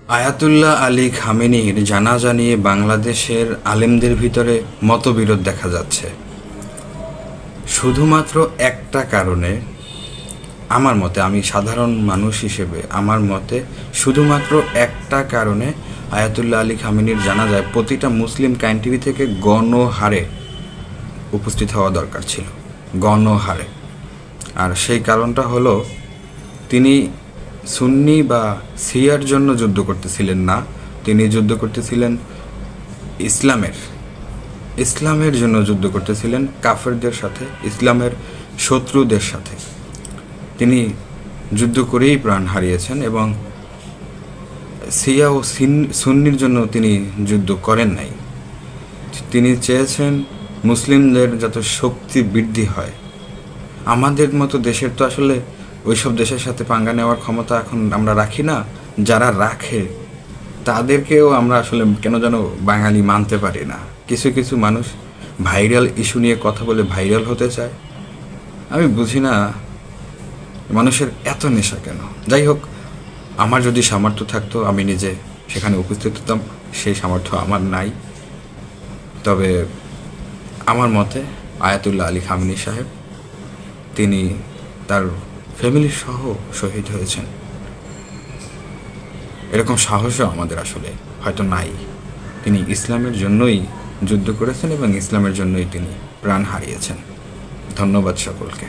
Ayatollah Ali খামেনির জানাজা নিয়ে বাংলাদেশের আলেমদের ভিতরে মতবিরোধ দেখা যাচ্ছে শুধুমাত্র একটা কারণে। আমার মতে, আমি সাধারণ মানুষ হিসেবে আমার মতে শুধুমাত্র একটা কারণে আয়াতুল্লাহ আলী খামেনির জানাজায় প্রতিটা মুসলিম কান্ট্রি থেকে গণহারে উপস্থিত হওয়া দরকার ছিল, গণহারে। আর সেই কারণটা হলো, তিনি সুন্নি বা শিয়ার জন্য যুদ্ধ করতেছিলেন না, তিনি যুদ্ধ করতেছিলেন ইসলামের জন্য যুদ্ধ করতেছিলেন, কাফেরদের সাথে, ইসলামের শত্রুদের সাথে। তিনি যুদ্ধ করেই প্রাণ হারিয়েছেন এবং শিয়া ও সুন্নির জন্য তিনি যুদ্ধ করেন নাই। তিনি চেয়েছেন মুসলিমদের যাতে শক্তি বৃদ্ধি হয়। আমাদের মতো দেশের তো আসলে ওইসব দেশের সাথে পাঙ্গা নেওয়ার ক্ষমতা এখন আমরা রাখি না। যারা রাখে তাদেরকেও আমরা আসলে কেন যেন বাঙালি মানতে পারি না। কিছু কিছু মানুষ ভাইরাল ইস্যু নিয়ে কথা বলে ভাইরাল হতে চায়। আমি বুঝি না মানুষের এত নেশা কেন। যাই হোক, আমার যদি সামর্থ্য থাকতো আমি নিজে সেখানে উপস্থিত হতাম, সেই সামর্থ্য আমার নাই। তবে আমার মতে আয়াতুল্লাহ আলী খামেনি সাহেব, তিনি তার ফ্যামিলি সহ শহীদ হয়েছেন। এরকম সাহসও আমাদের আসলে হয়তো নাই। তিনি ইসলামের জন্যই যুদ্ধ করেছেন এবং ইসলামের জন্যই তিনি প্রাণ হারিয়েছেন। ধন্যবাদ সকলকে।